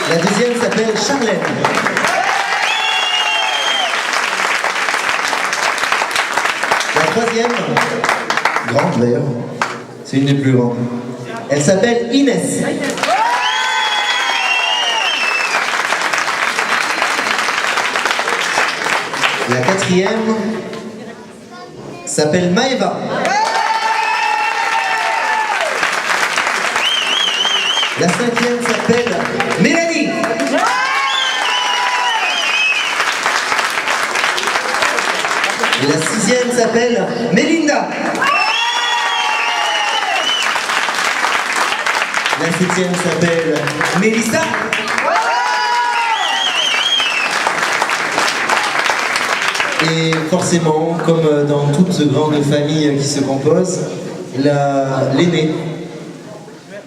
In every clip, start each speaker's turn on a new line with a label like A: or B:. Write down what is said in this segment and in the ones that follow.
A: La deuxième s'appelle Charlène. La troisième, grande d'ailleurs, c'est une des plus grandes. Elle s'appelle Inès. La quatrième s'appelle Maëva. La cinquième s'appelle Mélanie. Et la sixième s'appelle Mélinda. La septième s'appelle Mélissa. Et forcément, comme dans toute grande famille qui se compose, l'aînée,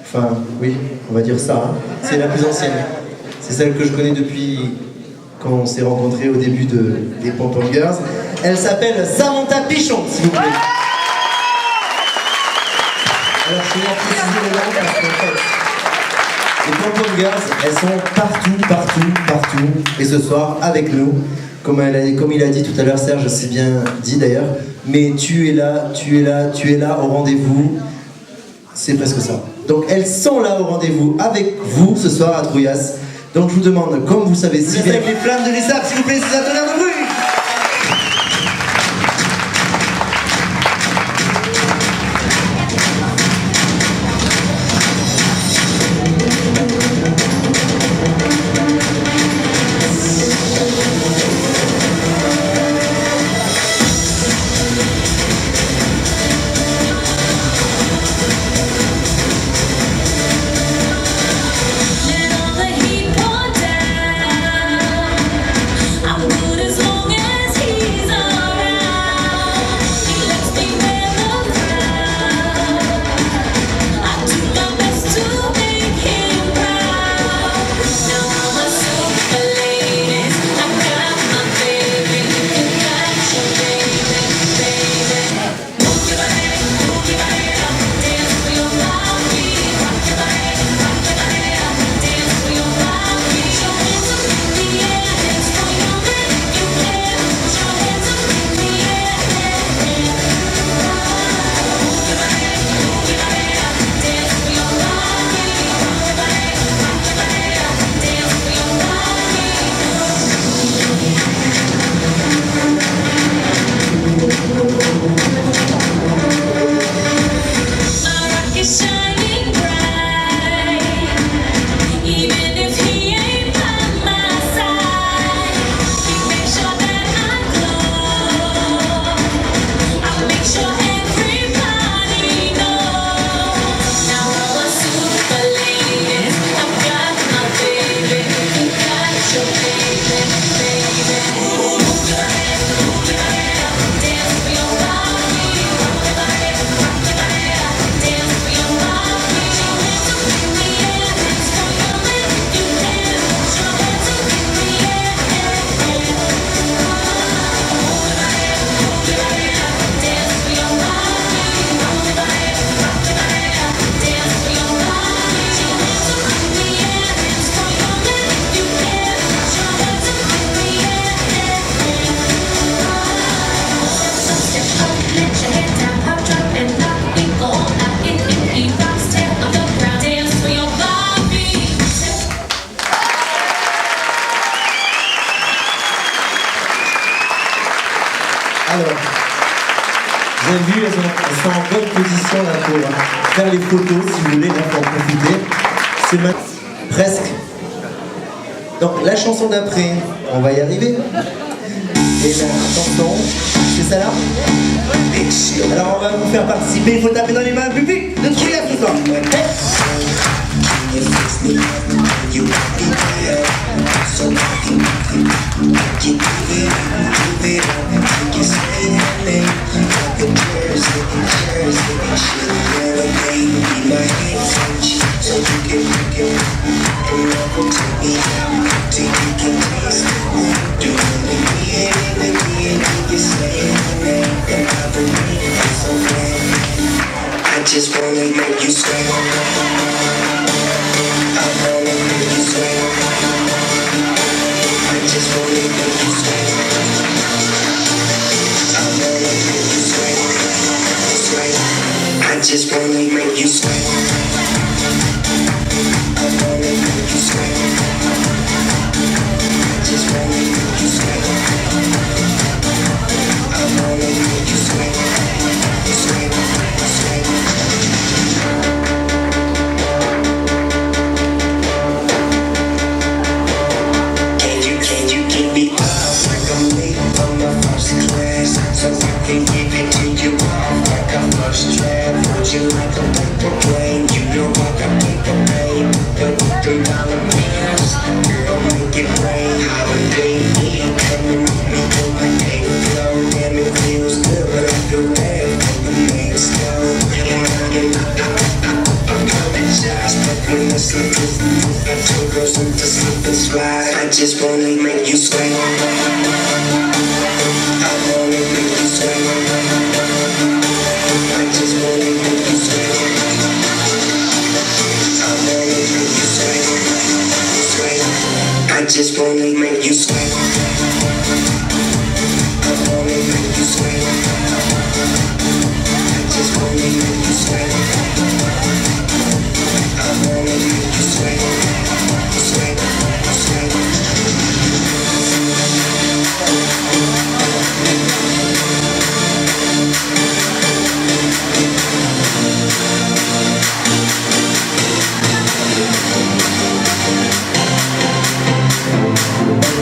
A: enfin oui, on va dire ça, hein, c'est la plus ancienne. C'est celle que je connais depuis quand on s'est rencontrés au début des Pom Pom Girls. Elle s'appelle Samantha Pichon, s'il vous plaît. Alors je vais en préciser le nom parce qu'en fait, les Pom Pom Girls, elles sont partout, et ce soir avec nous. Comme il a dit tout à l'heure, Serge, c'est bien dit d'ailleurs, mais tu es là au rendez-vous, c'est presque ça. Donc elles sont là au rendez-vous avec vous ce soir à Trouillas. Donc je vous demande, comme vous savez si bien... Avec les flammes de l'ESAP, s'il vous plaît, c'est un tonnerre de bruit. Alors, vous avez vu, elles sont en bonne position là pour faire les photos, si vous voulez, là pour en profiter. C'est presque. Donc la chanson d'après, on va y arriver. Et la chanson, c'est ça là. Alors on va vous faire participer, il faut taper dans les mains publiques de Trouillas ce soir.
B: I just wanna make you sweat. I wanna make you sweat. wanna slip this. Two girls on the slip and slide. I just wanna make you sweat. I wanna make you sweat. I just wanna make you sweat. I wanna make you sweat. Sweat. I just wanna make you sweat. I wanna make you sweat. I just wanna make you sweat. I wanna make you sweat. Sweat. Sweat.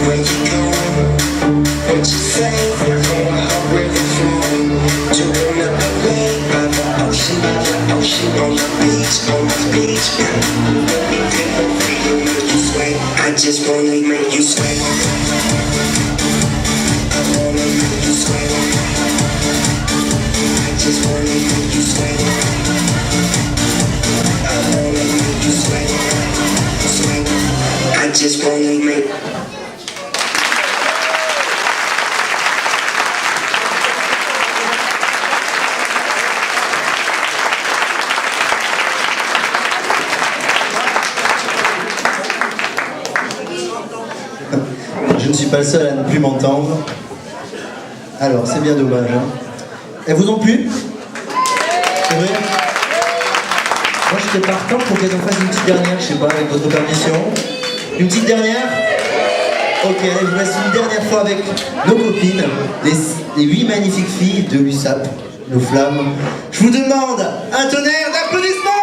B: Where you going? What you say? Where the flowing? To another way by the ocean, on the beach, make you sweat. I just wanna make you sweat. I wanna make you sweat. I just wanna make you sweat. I wanna make you sweat. Sweat. I just wanna make.
A: Je ne suis pas le seul à ne plus m'entendre. Alors, c'est bien dommage. Hein. Elles vous ont plu? C'est vrai? Moi, j'étais partant pour qu'elles en fassent une petite dernière, je sais pas, avec votre permission. Une petite dernière? Ok, je vous laisse une dernière fois avec nos copines, les 8 magnifiques filles de l'USAP, nos flammes. Je vous demande un tonnerre d'applaudissements!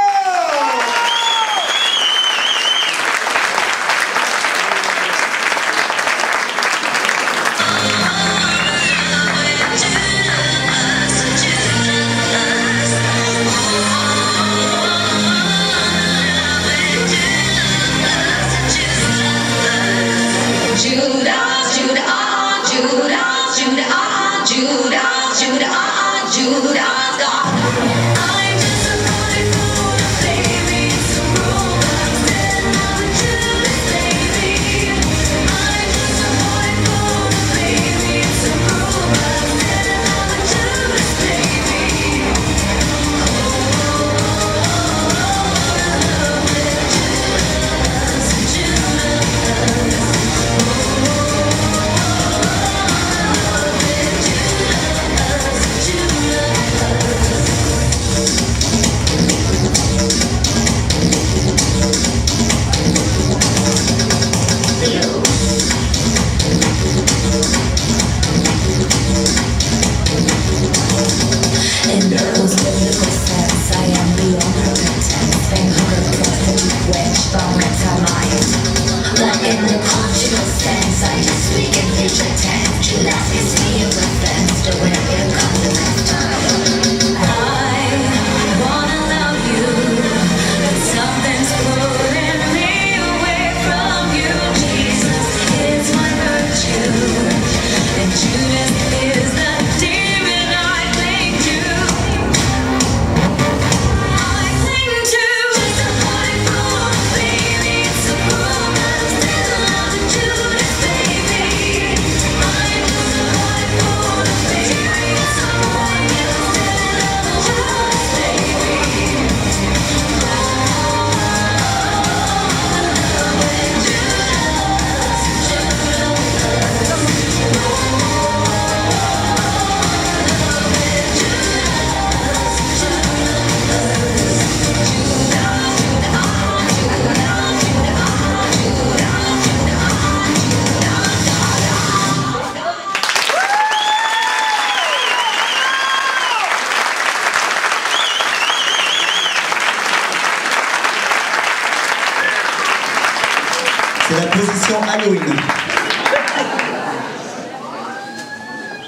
A: C'est la position Halloween.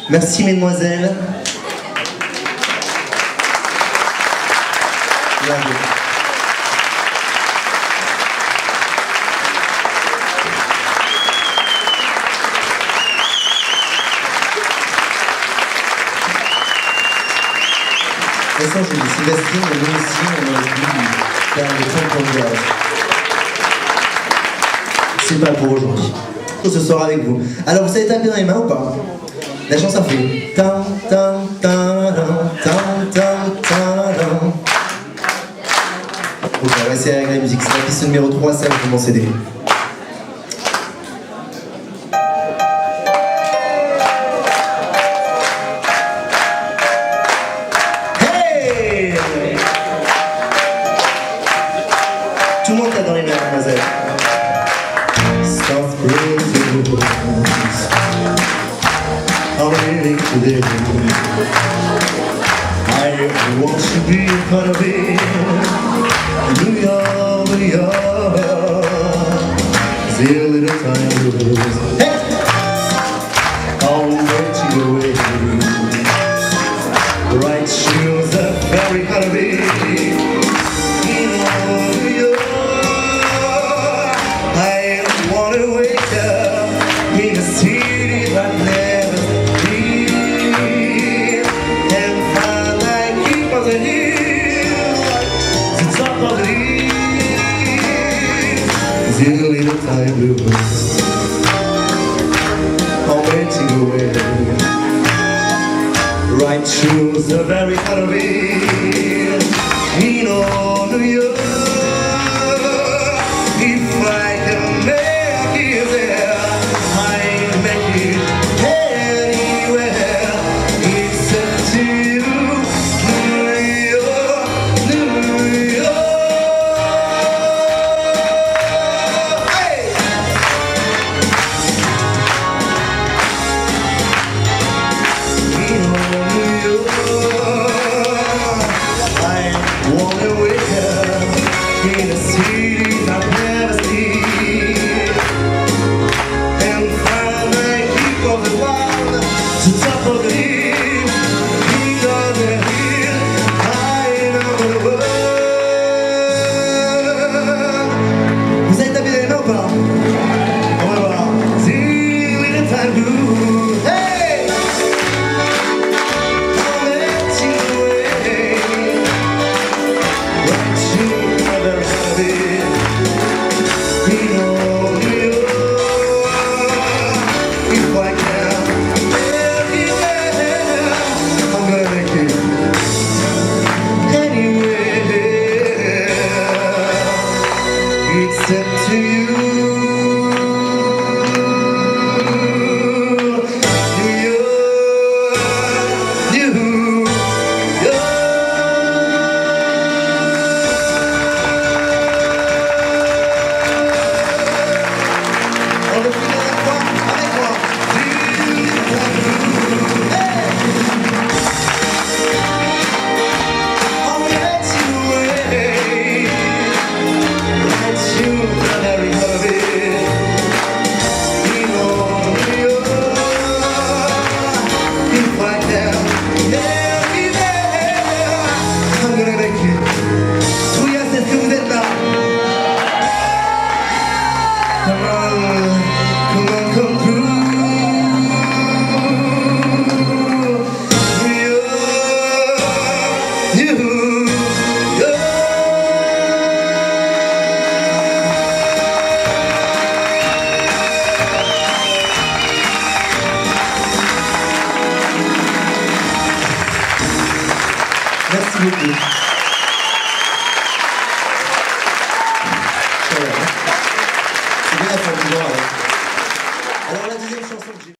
A: Merci mesdemoiselles. Bravo. Elles sont jolies. Sylvestrine et nous aussi, on aurait dû faire le temps pour le c'est pas pour aujourd'hui. Ce soir avec vous. Alors vous savez taper dans les mains ou pas? La chanson fait tan tan tan tan tan tan. Ok, on va essayer avec la musique. C'est la piste numéro 3, celle de mon CD. Hey! Tout le monde tape dans les mains, mademoiselle. Start breathing. I'm really today. I want to be a part of it. New York, New York. See a little time to lose. Hey! I'll let you away. Right shoes are very hard of it. New York. I wanna wake up in a city that never sleeps and find like keep on the hill, the top of the hills. Still a little time blues. I'll let you away. Right shoes are very hard of it. New York. If I can make it there, I'll make it anywhere. It's up to you, New York, New York. Hey! New York, I wanna wake up in a city I've never seen and find my keep of the world to top of the hill, king of the hill, high over the world. Vous avez tapé les mains ou pas? On va voir. See little time blue. Hey! I'll let you away. Right shoes are very heavy. New York. If I can make it there, I'm gonna make it anywhere. It's up to you, New York, New York. On le fait la fois avec moi. I'll let you away. Let you very hard of it. New York. If I can make it there, I'm gonna make it. Souya, c'est ce que vous êtes là. Come on, come through. New York, New York. Merci beaucoup. C'est bien la fin du jour,